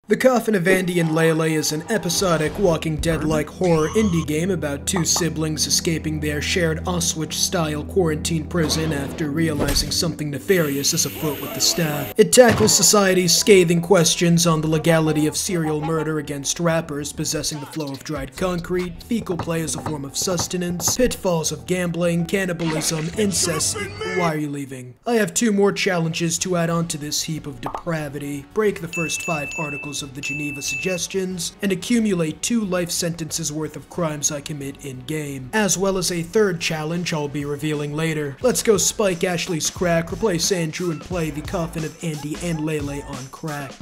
The Coffin of Andy and Leyley is an episodic Walking Dead-like horror indie game about two siblings escaping their shared Auschwitz-style quarantine prison after realizing something nefarious is afoot with the staff. It tackles society's scathing questions on the legality of serial murder against rappers possessing the flow of dried concrete, fecal play as a form of sustenance, pitfalls of gambling, cannibalism, incest. Why are you leaving? I have two more challenges to add on to this heap of depravity. Break the first 5 articles of the Geneva Suggestions, and accumulate 2 life sentences worth of crimes I commit in-game, as well as a third challenge I'll be revealing later. Let's go spike Ashley's crack, replace Andrew, and play the Coffin of Andy and Leyley on crack.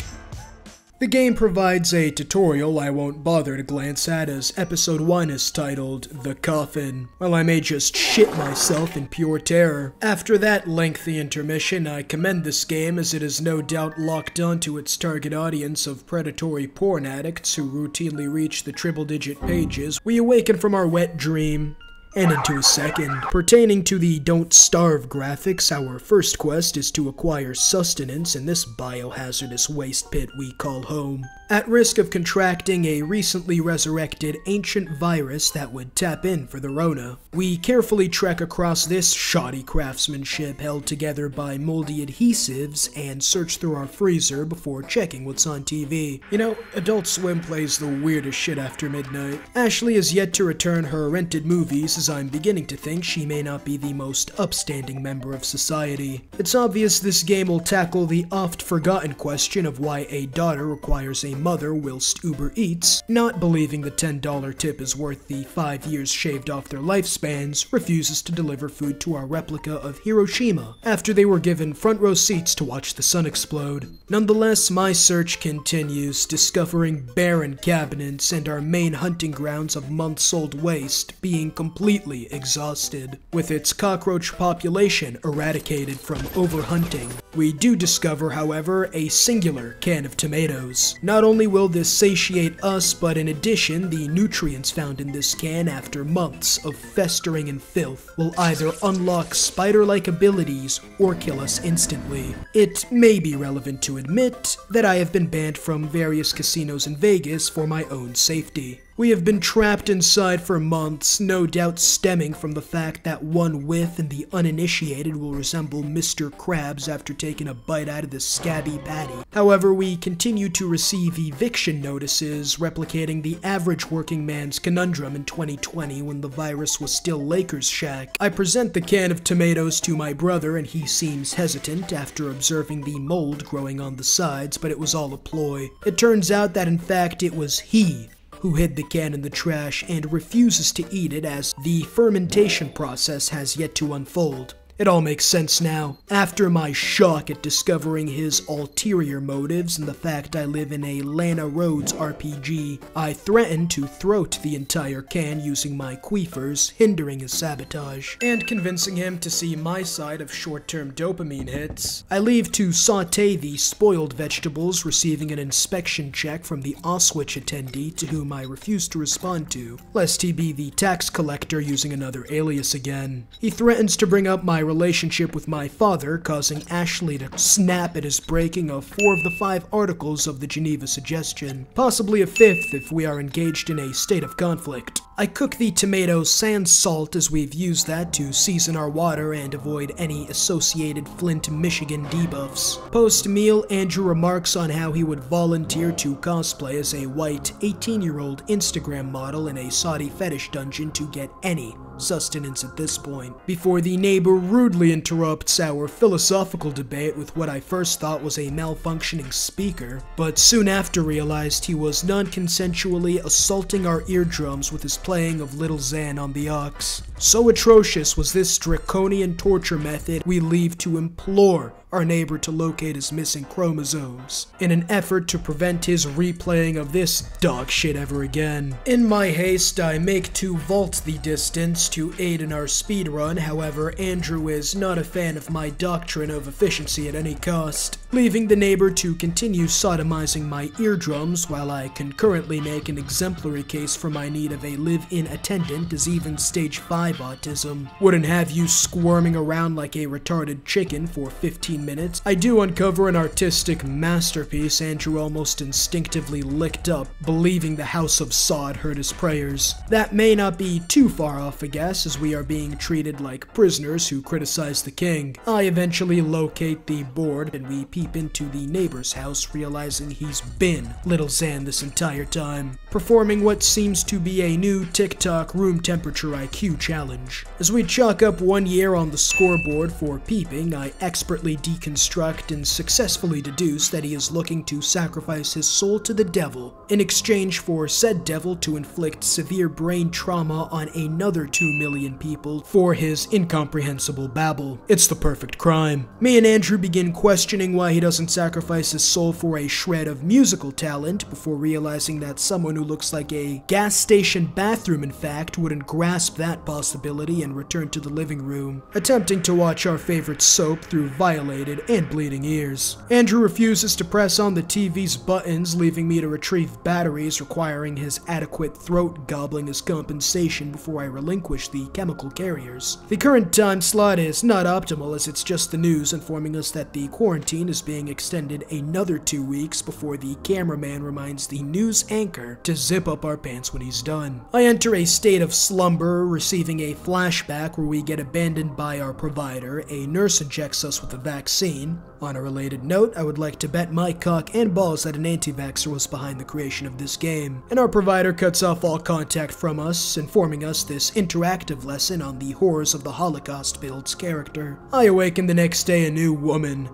The game provides a tutorial I won't bother to glance at, as Episode 1 is titled The Coffin, while I may just shit myself in pure terror. After that lengthy intermission, I commend this game as it is no doubt locked onto its target audience of predatory porn addicts who routinely reach the triple-digit pages. We awaken from our wet dream and into a second. Pertaining to the Don't Starve graphics, our first quest is to acquire sustenance in this biohazardous waste pit we call home. At risk of contracting a recently resurrected ancient virus that would tap in for the Rona, we carefully trek across this shoddy craftsmanship held together by moldy adhesives and search through our freezer before checking what's on TV. You know, Adult Swim plays the weirdest shit after midnight. Ashley is yet to return her rented movies, as I'm beginning to think she may not be the most upstanding member of society. It's obvious this game will tackle the oft-forgotten question of why a daughter requires a mother whilst Uber Eats, not believing the $10 tip is worth the 5 years shaved off their lifespans, refuses to deliver food to our replica of Hiroshima after they were given front row seats to watch the sun explode. Nonetheless, my search continues, discovering barren cabinets and our main hunting grounds of months-old waste being completely exhausted, with its cockroach population eradicated from overhunting. We do discover, however, a singular can of tomatoes. Not only will this satiate us, but in addition, the nutrients found in this can after months of festering in filth will either unlock spider-like abilities or kill us instantly. It may be relevant to admit that I have been banned from various casinos in Vegas for my own safety. We have been trapped inside for months, no doubt stemming from the fact that one whiff and the uninitiated will resemble Mr. Krabs after taking a bite out of the scabby patty. However, we continue to receive eviction notices, replicating the average working man's conundrum in 2020 when the virus was still Lakers Shaq. I present the can of tomatoes to my brother and he seems hesitant after observing the mold growing on the sides, but it was all a ploy. It turns out that in fact it was he who hid the can in the trash and refuses to eat it as the fermentation process has yet to unfold. It all makes sense now. After my shock at discovering his ulterior motives and the fact I live in a Lana Rhodes RPG, I threaten to throat the entire can using my queefers, hindering his sabotage, and convincing him to see my side of short-term dopamine hits. I leave to saute the spoiled vegetables, receiving an inspection check from the Auschwitz attendee to whom I refuse to respond to, lest he be the tax collector using another alias again. He threatens to bring up my relationship with my father, causing Ashley to snap at his breaking of 4 of the 5 articles of the Geneva Suggestion, possibly a 5th if we are engaged in a state of conflict. I cook the tomatoes sans salt as we've used that to season our water and avoid any associated Flint, Michigan debuffs. Post-meal, Andrew remarks on how he would volunteer to cosplay as a white 18-year-old Instagram model in a Saudi fetish dungeon to get any sustenance at this point, before the neighbor rudely interrupts our philosophical debate with what I first thought was a malfunctioning speaker, but soon after realized he was non-consensually assaulting our eardrums with his playing of Little Xan on the aux. So atrocious was this draconian torture method, we leave to implore our neighbor to locate his missing chromosomes, in an effort to prevent his replaying of this dog shit ever again. In my haste, I make to vault the distance to aid in our speed run. However, Andrew is not a fan of my doctrine of efficiency at any cost, leaving the neighbor to continue sodomizing my eardrums while I concurrently make an exemplary case for my need of a live-in attendant as even stage 5 autism wouldn't have you squirming around like a retarded chicken for 15 15 minutes, I do uncover an artistic masterpiece Andrew almost instinctively licked up, believing the House of Sod heard his prayers. That may not be too far off a guess, as we are being treated like prisoners who criticize the king. I eventually locate the board, and we peep into the neighbor's house, realizing he's been Little Xan this entire time, performing what seems to be a new TikTok room temperature IQ challenge. As we chalk up 1 year on the scoreboard for peeping, I expertly deconstruct and successfully deduce that he is looking to sacrifice his soul to the devil, in exchange for said devil to inflict severe brain trauma on another 2 million people for his incomprehensible babble. It's the perfect crime. Me and Andrew begin questioning why he doesn't sacrifice his soul for a shred of musical talent, before realizing that someone who looks like a gas station bathroom, in fact, wouldn't grasp that possibility and return to the living room, attempting to watch our favorite soap through violated and bleeding ears. Andrew refuses to press on the TV's buttons, leaving me to retrieve batteries, requiring his adequate throat gobbling as compensation before I relinquish the chemical carriers. The current time slot is not optimal, as it's just the news informing us that the quarantine is being extended another 2 weeks before the cameraman reminds the news anchor to zip up our pants when he's done. I enter a state of slumber, receiving a flashback where we get abandoned by our provider. A nurse injects us with a vaccine. On a related note, I would like to bet my cock and balls that an anti-vaxxer was behind the creation of this game, and our provider cuts off all contact from us, informing us this interactive lesson on the horrors of the Holocaust builds character. I awaken the next day a new woman,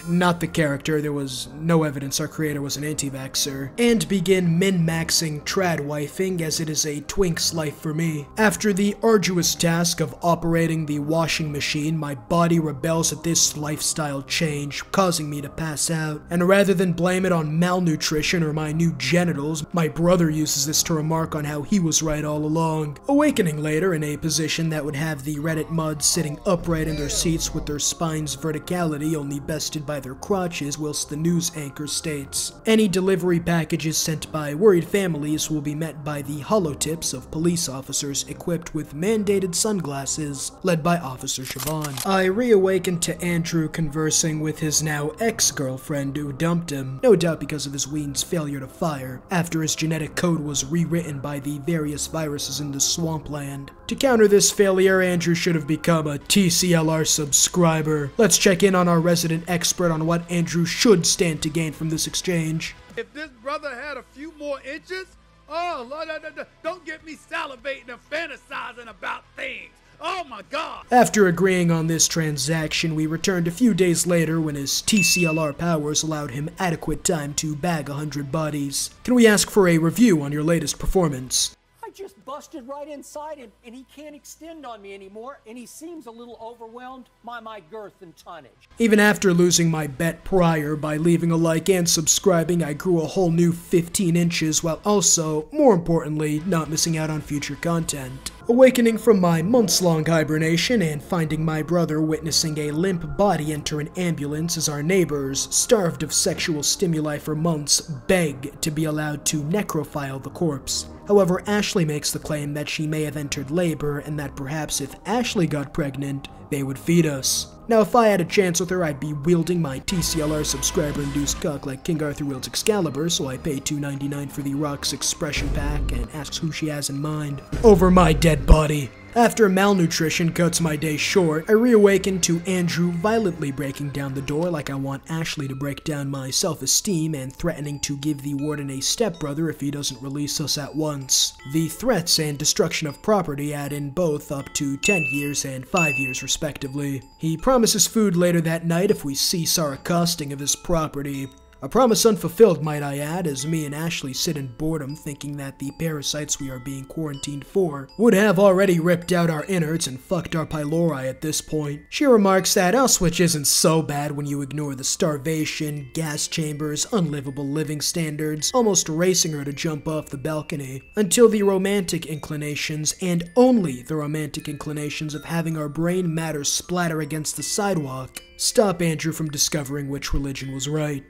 not the character, there was no evidence our creator was an anti-vaxxer, and begin min-maxing trad-wifing, as it is a twink's life for me. After the arduous task of operating the washing machine, my body rebels at this lifestyle change, causing me to pass out, and rather than blame it on malnutrition or my new genitals, my brother uses this to remark on how he was right all along, awakening later in a position that would have the Reddit muds sitting upright in their seats with their spines' verticality only bested by their crotches, whilst the news anchor states, any delivery packages sent by worried families will be met by the holotips of police officers equipped with mandated sunglasses, led by Officer Siobhan. I reawaken to Andrew conversing with his now ex-girlfriend who dumped him, no doubt because of his ween's failure to fire, after his genetic code was rewritten by the various viruses in the swampland. To counter this failure, Andrew should have become a TCLR subscriber. Let's check in on our resident expert on what Andrew should stand to gain from this exchange. If this brother had a few more inches, oh, Lord, don't get me salivating and fantasizing about things. Oh my God! After agreeing on this transaction, we returned a few days later when his TCLR powers allowed him adequate time to bag 100 bodies. Can we ask for a review on your latest performance? I just busted right inside him, and he can't extend on me anymore, and he seems a little overwhelmed by my girth and tonnage. Even after losing my bet prior by leaving a like and subscribing, I grew a whole new 15 inches while also, more importantly, not missing out on future content. Awakening from my months-long hibernation and finding my brother witnessing a limp body enter an ambulance as our neighbors, starved of sexual stimuli for months, beg to be allowed to necrophile the corpse. However, Ashley makes the claim that she may have entered labor and that perhaps if Ashley got pregnant, they would feed us. Now, if I had a chance with her, I'd be wielding my TCLR subscriber-induced cock like King Arthur wields Excalibur, so I pay $2.99 for the Rock's expression pack and asks who she has in mind. Over my dead body. After malnutrition cuts my day short, I reawaken to Andrew violently breaking down the door like I want Ashley to break down my self-esteem and threatening to give the warden a stepbrother if he doesn't release us at once. The threats and destruction of property add in both up to 10 years and 5 years respectively. He promises food later that night if we cease our accosting of his property. A promise unfulfilled, might I add, as me and Ashley sit in boredom thinking that the parasites we are being quarantined for would have already ripped out our innards and fucked our pylori at this point. She remarks that Auschwitz isn't so bad when you ignore the starvation, gas chambers, unlivable living standards, almost racing her to jump off the balcony, until the romantic inclinations, and only the romantic inclinations of having our brain matter splatter against the sidewalk, stop Andrew from discovering which religion was right.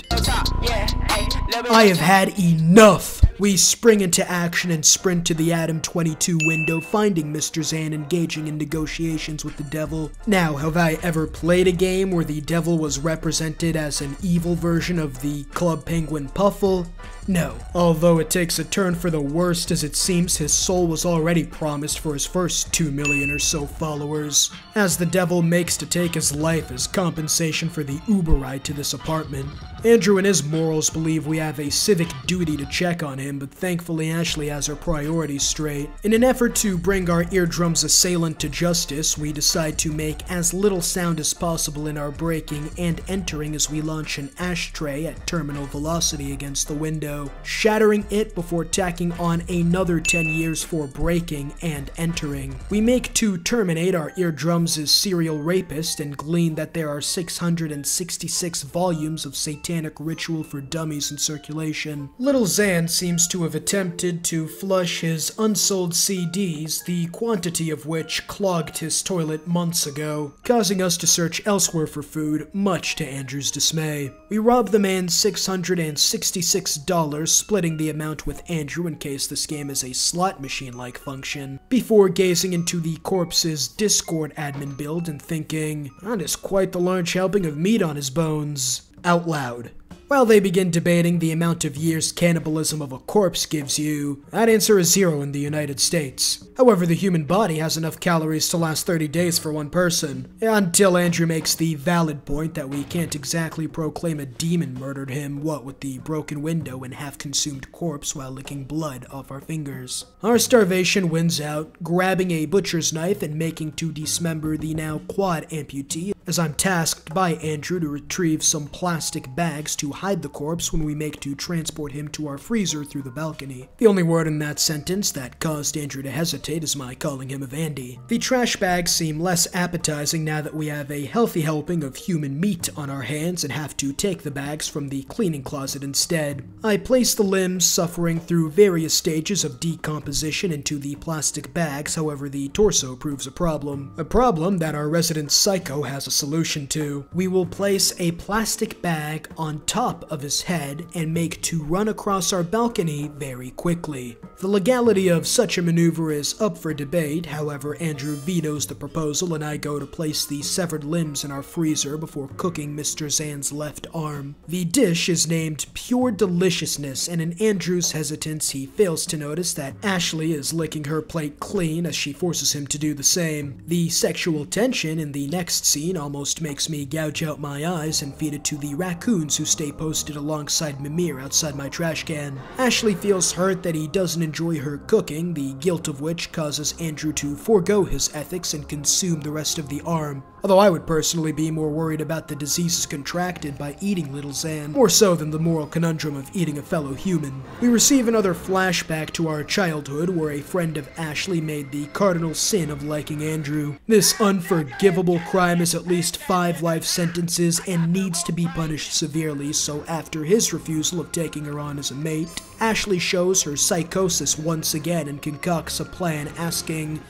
I have had enough. We spring into action and sprint to the Adam 22 window, finding Mr. Zan engaging in negotiations with the devil. Now, have I ever played a game where the devil was represented as an evil version of the Club Penguin Puffle? No. Although it takes a turn for the worst, as it seems his soul was already promised for his first 2 million or so followers, as the devil makes to take his life as compensation for the Uber ride to this apartment. Andrew and his morals believe we have a civic duty to check on him, but thankfully Ashley has her priorities straight. In an effort to bring our eardrums assailant to justice, we decide to make as little sound as possible in our braking and entering as we launch an ashtray at terminal velocity against the window, shattering it before tacking on another 10 years for braking and entering. We make to terminate our eardrums as serial rapist and glean that there are 666 volumes of satanic ritual for dummies in circulation. Little Zan seems to have attempted to flush his unsold CDs, the quantity of which clogged his toilet months ago, causing us to search elsewhere for food, much to Andrew's dismay. We rob the man $666, splitting the amount with Andrew in case this game is a slot machine-like function, before gazing into the corpse's Discord admin build and thinking, that is quite the large helping of meat on his bones, out loud. While they begin debating the amount of years cannibalism of a corpse gives you, that answer is 0 in the United States. However, the human body has enough calories to last 30 days for one person, until Andrew makes the valid point that we can't exactly proclaim a demon murdered him, what with the broken window and half-consumed corpse while licking blood off our fingers. Our starvation wins out, grabbing a butcher's knife and making to dismember the now quad amputee, as I'm tasked by Andrew to retrieve some plastic bags to hide the corpse when we make to transport him to our freezer through the balcony. The only word in that sentence that caused Andrew to hesitate is my calling him a Vandy. The trash bags seem less appetizing now that we have a healthy helping of human meat on our hands and have to take the bags from the cleaning closet instead. I place the limbs suffering through various stages of decomposition into the plastic bags, however the torso proves a problem that our resident psycho has a solution to. We will place a plastic bag on top of his head and make to run across our balcony very quickly. The legality of such a maneuver is up for debate, however Andrew vetoes the proposal and I go to place the severed limbs in our freezer before cooking Mr. Zan's left arm. The dish is named Pure Deliciousness, and in Andrew's hesitance he fails to notice that Ashley is licking her plate clean as she forces him to do the same. The sexual tension in the next scene almost makes me gouge out my eyes and feed it to the raccoons who stay posted alongside Mimir outside my trash can. Ashley feels hurt that he doesn't enjoy her cooking, the guilt of which causes Andrew to forego his ethics and consume the rest of the arm. Although I would personally be more worried about the diseases contracted by eating Little Zan, more so than the moral conundrum of eating a fellow human. We receive another flashback to our childhood where a friend of Ashley made the cardinal sin of liking Andrew. This unforgivable crime is at least 5 life sentences and needs to be punished severely, so after his refusal of taking her on as a mate, Ashley shows her psychosis once again and concocts a plan asking,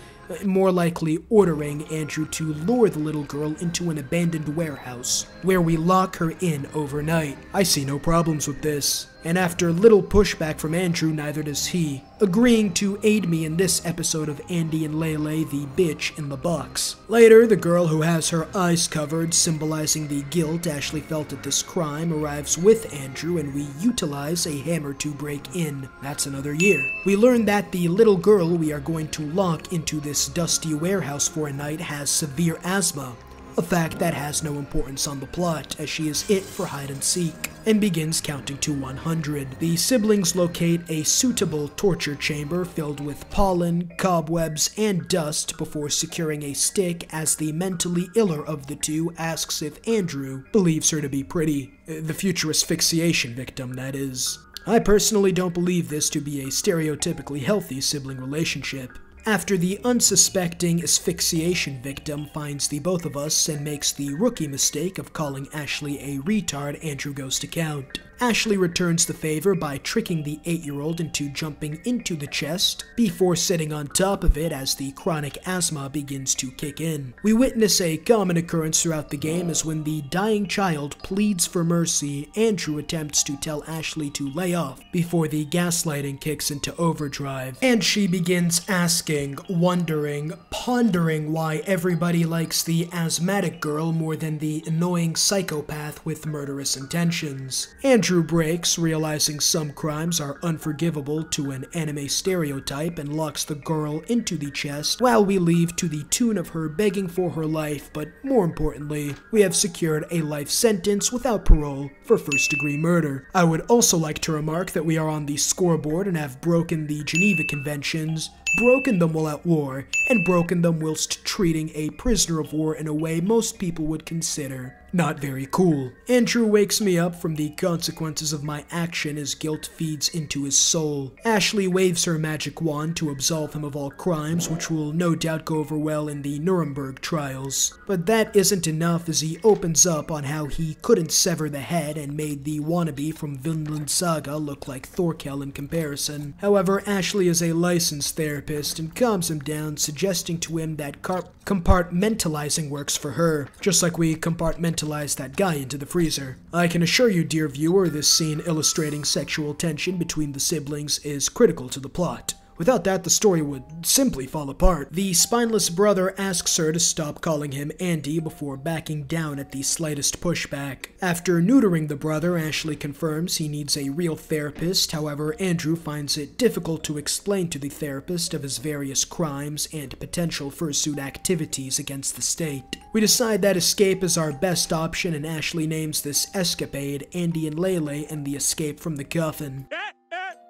more likely ordering Andrew to lure the little girl into an abandoned warehouse, where we lock her in overnight. I see no problems with this, and after little pushback from Andrew, neither does he, agreeing to aid me in this episode of Andy and Leyley, the bitch in the box. Later, the girl who has her eyes covered, symbolizing the guilt Ashley felt at this crime, arrives with Andrew and we utilize a hammer to break in. That's another year. We learn that the little girl we are going to lock into this dusty warehouse for a night has severe asthma, a fact that has no importance on the plot, as she is it for hide and seek, and begins counting to 100. The siblings locate a suitable torture chamber filled with pollen, cobwebs, and dust before securing a stick as the mentally iller of the two asks if Andrew believes her to be pretty. The future asphyxiation victim, that is. I personally don't believe this to be a stereotypically healthy sibling relationship. After the unsuspecting asphyxiation victim finds the both of us and makes the rookie mistake of calling Ashley a retard, Andrew goes to count. Ashley returns the favor by tricking the 8-year-old into jumping into the chest before sitting on top of it as the chronic asthma begins to kick in. We witness a common occurrence throughout the game as when the dying child pleads for mercy, Andrew attempts to tell Ashley to lay off before the gaslighting kicks into overdrive, and she begins asking, wondering, pondering why everybody likes the asthmatic girl more than the annoying psychopath with murderous intentions. Andrew breaks, realizing some crimes are unforgivable to an anime stereotype, and locks the girl into the chest while we leave to the tune of her begging for her life, but more importantly, we have secured a life sentence without parole for first-degree murder. I would also like to remark that we are on the scoreboard and have broken the Geneva Conventions, broken them while at war, and broken them whilst treating a prisoner of war in a way most people would consider not very cool. Andrew wakes me up from the consequences of my action as guilt feeds into his soul. Ashley waves her magic wand to absolve him of all crimes, which will no doubt go over well in the Nuremberg trials. But that isn't enough, as he opens up on how he couldn't sever the head and made the wannabe from Vinland Saga look like Thorkel in comparison. However, Ashley is a licensed therapist and calms him down, suggesting to him that compartmentalizing works for her, just like we compartmentalize that guy into the freezer. I can assure you, dear viewer, this scene illustrating sexual tension between the siblings is critical to the plot. Without that, the story would simply fall apart. The spineless brother asks her to stop calling him Andy before backing down at the slightest pushback. After neutering the brother, Ashley confirms he needs a real therapist. However, Andrew finds it difficult to explain to the therapist of his various crimes and potential fursuit activities against the state. We decide that escape is our best option, and Ashley names this escapade Andy and Leyley and the escape from the Coffin.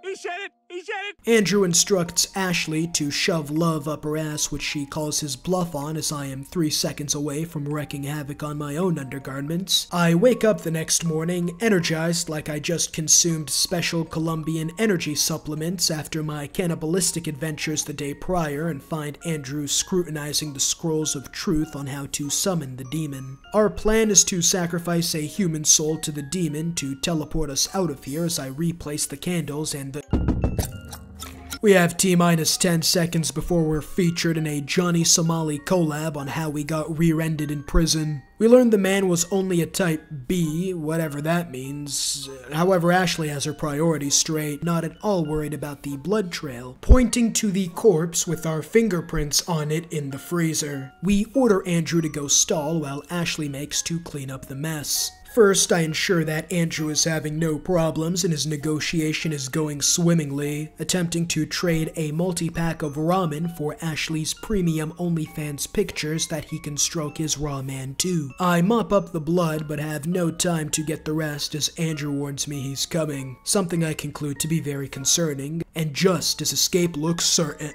He said it! He said it! Andrew instructs Ashley to shove love up her ass, which she calls his bluff on, as I am 3 seconds away from wreaking havoc on my own undergarments. I wake up the next morning, energized like I just consumed special Colombian energy supplements after my cannibalistic adventures the day prior, and find Andrew scrutinizing the scrolls of truth on how to summon the demon. Our plan is to sacrifice a human soul to the demon to teleport us out of here, as I replace the candles and we have T-minus 10 seconds before we're featured in a Johnny Somali collab on how we got rear-ended in prison. We learned the man was only a type B, whatever that means. However, Ashley has her priorities straight, not at all worried about the blood trail, pointing to the corpse with our fingerprints on it in the freezer. We order Andrew to go stall while Ashley makes to clean up the mess. First, I ensure that Andrew is having no problems and his negotiation is going swimmingly, attempting to trade a multi-pack of ramen for Ashley's premium OnlyFans pictures that he can stroke his raw man to. I mop up the blood but have no time to get the rest as Andrew warns me he's coming, something I conclude to be very concerning, and just as escape looks certain.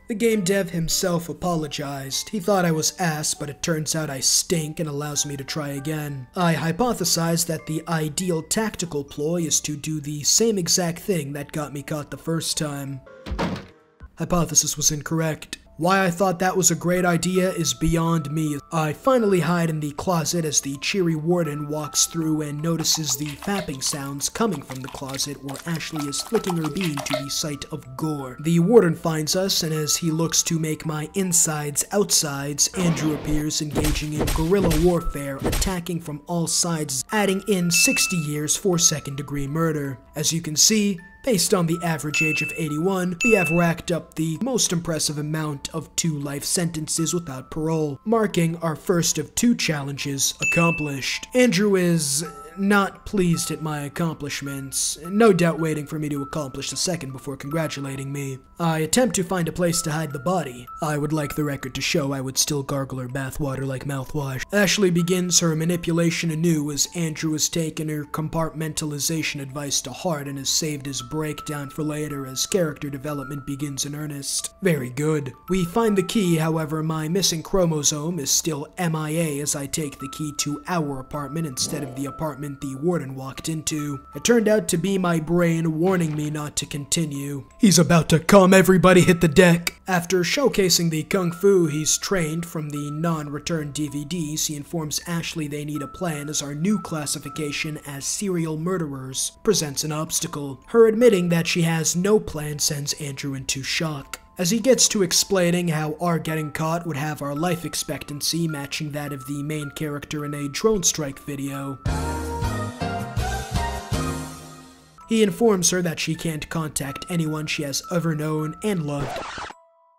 The game dev himself apologized. He thought I was ass, but it turns out I stink and allows me to try again. I hypothesized that the ideal tactical ploy is to do the same exact thing that got me caught the first time. Hypothesis was incorrect. Why I thought that was a great idea is beyond me. I finally hide in the closet as the cheery warden walks through and notices the fapping sounds coming from the closet where Ashley is flicking her bean to the sight of gore. The warden finds us, and as he looks to make my insides outsides, Andrew appears engaging in guerrilla warfare, attacking from all sides, adding in 60 years for second-degree murder. As you can see, based on the average age of 81, we have racked up the most impressive amount of 2 life sentences without parole, marking our first of 2 challenges accomplished. Andrew is not pleased at my accomplishments, no doubt waiting for me to accomplish the second before congratulating me. I attempt to find a place to hide the body. I would like the record to show I would still gargle her bathwater like mouthwash. Ashley begins her manipulation anew as Andrew has taken her compartmentalization advice to heart and has saved his breakdown for later as character development begins in earnest. Very good. We find the key, however my missing chromosome is still MIA as I take the key to our apartment instead of the apartment apartment the warden walked into. It turned out to be my brain warning me not to continue. "He's about to come, everybody hit the deck!" After showcasing the kung fu he's trained from the non-return DVDs, he informs Ashley they need a plan as our new classification as serial murderers presents an obstacle. Her admitting that she has no plan sends Andrew into shock. As he gets to explaining how our getting caught would have our life expectancy matching that of the main character in a drone strike video, he informs her that she can't contact anyone she has ever known and loved.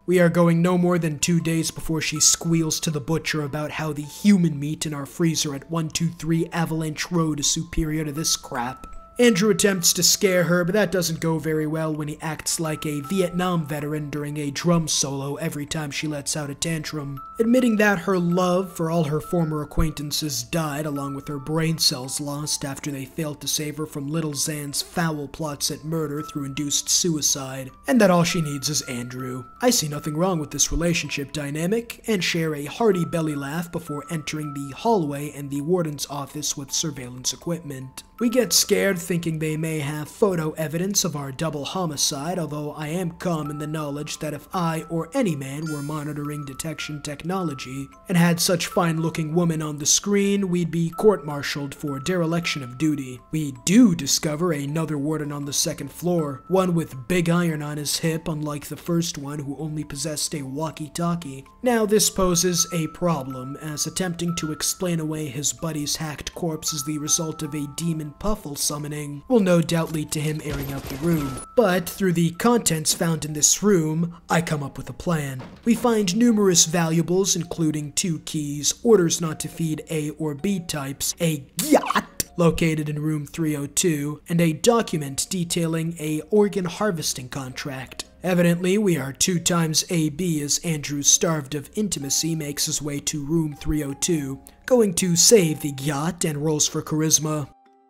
We are going no more than 2 days before she squeals to the butcher about how the human meat in our freezer at 123 Avalanche Road is superior to this crap. Andrew attempts to scare her, but that doesn't go very well when he acts like a Vietnam veteran during a drum solo every time she lets out a tantrum. Admitting that her love for all her former acquaintances died along with her brain cells lost after they failed to save her from Little Zan's foul plots at murder through induced suicide, and that all she needs is Andrew. I see nothing wrong with this relationship dynamic, and share a hearty belly laugh before entering the hallway and the warden's office with surveillance equipment. We get scared thinking they may have photo evidence of our double homicide, although I am calm in the knowledge that if I or any man were monitoring detection technology and had such fine-looking women on the screen, we'd be court-martialed for dereliction of duty. We do discover another warden on the second floor, one with big iron on his hip, unlike the first one who only possessed a walkie-talkie. Now this poses a problem, as attempting to explain away his buddy's hacked corpse is the result of a demon Puffle summoning will no doubt lead to him airing out the room. But through the contents found in this room, I come up with a plan. We find numerous valuables, including 2 keys, orders not to feed A or B types, a yacht located in room 302, and a document detailing a organ harvesting contract. Evidently, we are 2 times AB as Andrew, starved of intimacy, makes his way to room 302, going to save the yacht and rolls for charisma.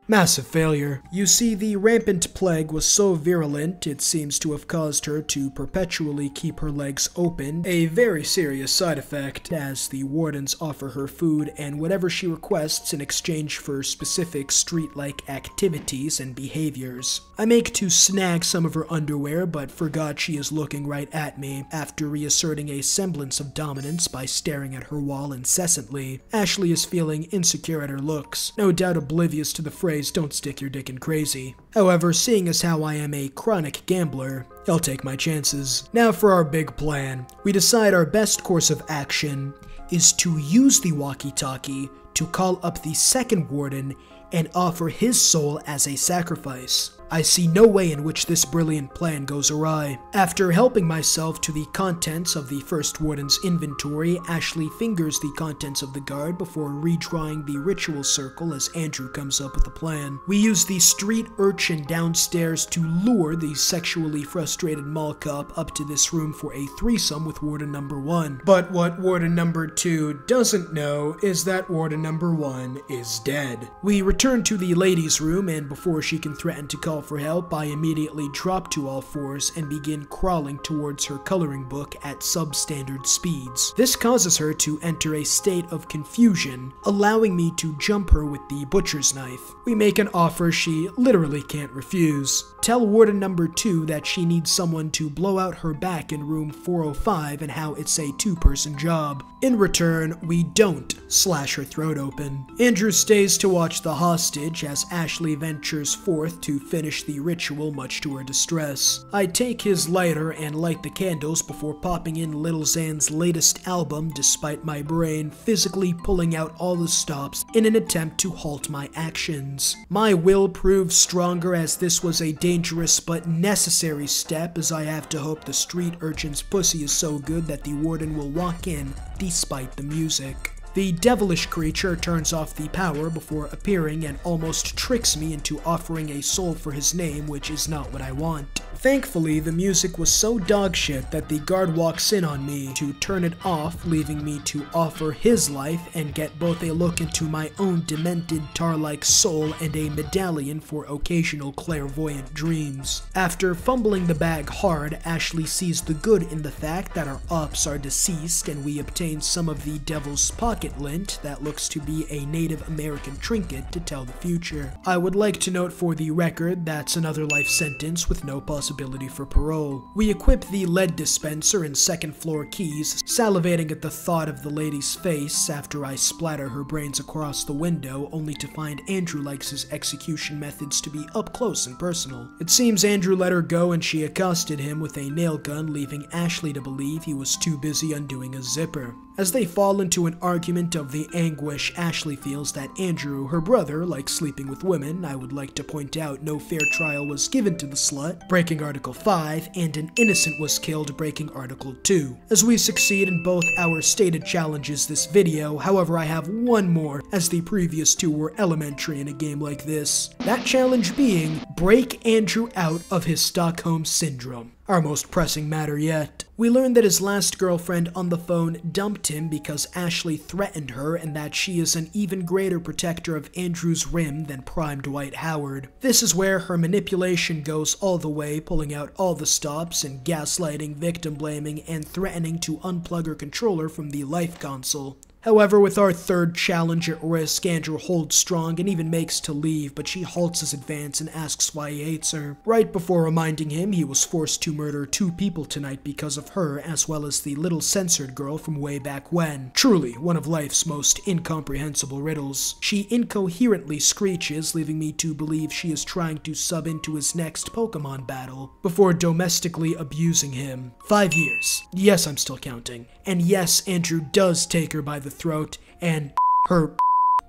Massive failure. You see, the rampant plague was so virulent it seems to have caused her to perpetually keep her legs open, a very serious side effect, as the wardens offer her food and whatever she requests in exchange for specific street-like activities and behaviors. I make to snag some of her underwear, but forgot she is looking right at me, after reasserting a semblance of dominance by staring at her wall incessantly. Ashley is feeling insecure at her looks, no doubt oblivious to the phrase "don't stick your dick in crazy." However, seeing as how I am a chronic gambler, I'll take my chances. Now for our big plan. We decide our best course of action is to use the walkie-talkie to call up the second warden and offer his soul as a sacrifice. I see no way in which this brilliant plan goes awry. After helping myself to the contents of the first warden's inventory, Ashley fingers the contents of the guard before redrawing the ritual circle as Andrew comes up with a plan. We use the street urchin downstairs to lure the sexually frustrated mall cop up to this room for a threesome with warden number 1. But what warden number 2 doesn't know is that warden number 1 is dead. We return to the ladies' room, and before she can threaten to call for help, I immediately drop to all fours and begin crawling towards her coloring book at substandard speeds. This causes her to enter a state of confusion, allowing me to jump her with the butcher's knife. We make an offer she literally can't refuse. Tell warden number 2 that she needs someone to blow out her back in room 405 and how it's a 2-person job. In return, we don't slash her throat open. Andrew stays to watch the hostage as Ashley ventures forth to finish the ritual, much to her distress. I take his lighter and light the candles before popping in Little Zan's latest album, despite my brain physically pulling out all the stops in an attempt to halt my actions. My will proves stronger as this was a dangerous but necessary step, as I have to hope the street urchin's pussy is so good that the warden will walk in despite the music. The devilish creature turns off the power before appearing and almost tricks me into offering a soul for his name, which is not what I want. Thankfully, the music was so dogshit that the guard walks in on me to turn it off, leaving me to offer his life and get both a look into my own demented tar-like soul and a medallion for occasional clairvoyant dreams. After fumbling the bag hard, Ashley sees the good in the fact that our ops are deceased and we obtain some of the devil's pocket lint that looks to be a Native American trinket to tell the future. I would like to note for the record that's another life sentence with no possibility for parole. We equip the lead dispenser and second floor keys, salivating at the thought of the lady's face after I splatter her brains across the window, only to find Andrew likes his execution methods to be up close and personal. It seems Andrew let her go and she accosted him with a nail gun, leaving Ashley to believe he was too busy undoing a zipper. As they fall into an argument of the anguish Ashley feels that Andrew, her brother, likes sleeping with women, I would like to point out no fair trial was given to the slut, breaking Article 5, and an innocent was killed, breaking Article 2. As we succeed in both our stated challenges this video, however I have one more, as the previous two were elementary in a game like this. That challenge being, break Andrew out of his Stockholm Syndrome. Our most pressing matter yet. We learn that his last girlfriend on the phone dumped him because Ashley threatened her and that she is an even greater protector of Andrew's rim than prime Dwight Howard. This is where her manipulation goes all the way, pulling out all the stops and gaslighting, victim blaming, and threatening to unplug her controller from the life console. However, with our third challenge at risk, Andrew holds strong and even makes to leave, but she halts his advance and asks why he hates her, right before reminding him he was forced to murder 2 people tonight because of her, as well as the little censored girl from way back when. Truly, one of life's most incomprehensible riddles. She incoherently screeches, leaving me to believe she is trying to sub into his next Pokemon battle, before domestically abusing him. 5 years. Yes, I'm still counting. And yes, Andrew does take her by the throat and her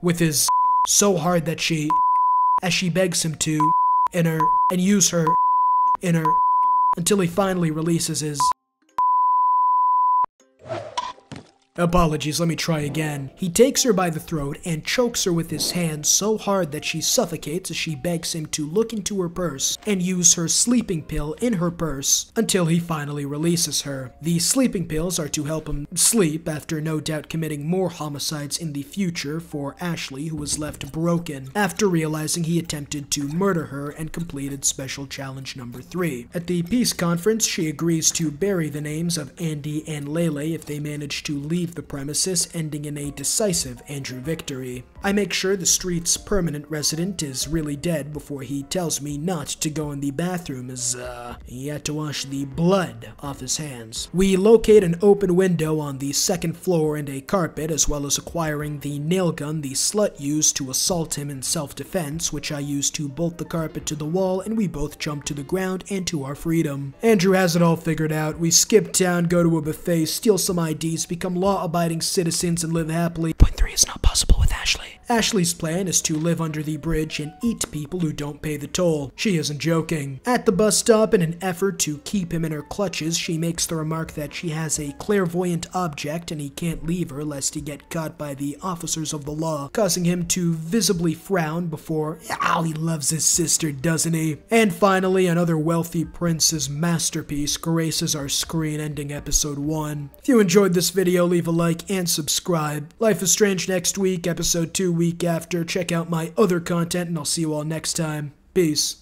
with his so hard that she, as she begs him to, in her, and use her in her, until he finally releases his. Apologies, let me try again. He takes her by the throat and chokes her with his hand so hard that she suffocates as she begs him to look into her purse and use her sleeping pill in her purse until he finally releases her. The sleeping pills are to help him sleep after no doubt committing more homicides in the future for Ashley, who was left broken after realizing he attempted to murder her and completed special challenge number 3. At the peace conference, she agrees to bury the names of Andy and Leyley if they manage to leave the premises, ending in a decisive Andrew victory. I make sure the street's permanent resident is really dead before he tells me not to go in the bathroom as, he had to wash the blood off his hands. We locate an open window on the 2nd floor and a carpet, as well as acquiring the nail gun the slut used to assault him in self-defense, which I use to bolt the carpet to the wall, and we both jump to the ground and to our freedom. Andrew has it all figured out. We skip town, go to a buffet, steal some IDs, become law-abiding citizens, and live happily. Point 3 is not possible with Ashley. Ashley's plan is to live under the bridge and eat people who don't pay the toll. She isn't joking. At the bus stop, in an effort to keep him in her clutches, she makes the remark that she has a clairvoyant object and he can't leave her lest he get caught by the officers of the law, causing him to visibly frown before, oh, he loves his sister, doesn't he? And finally, another wealthy prince's masterpiece graces our screen, ending episode 1. If you enjoyed this video, leave a like and subscribe. Life is Strange next week, episode 2 week after. Check out my other content, and I'll see you all next time. Peace.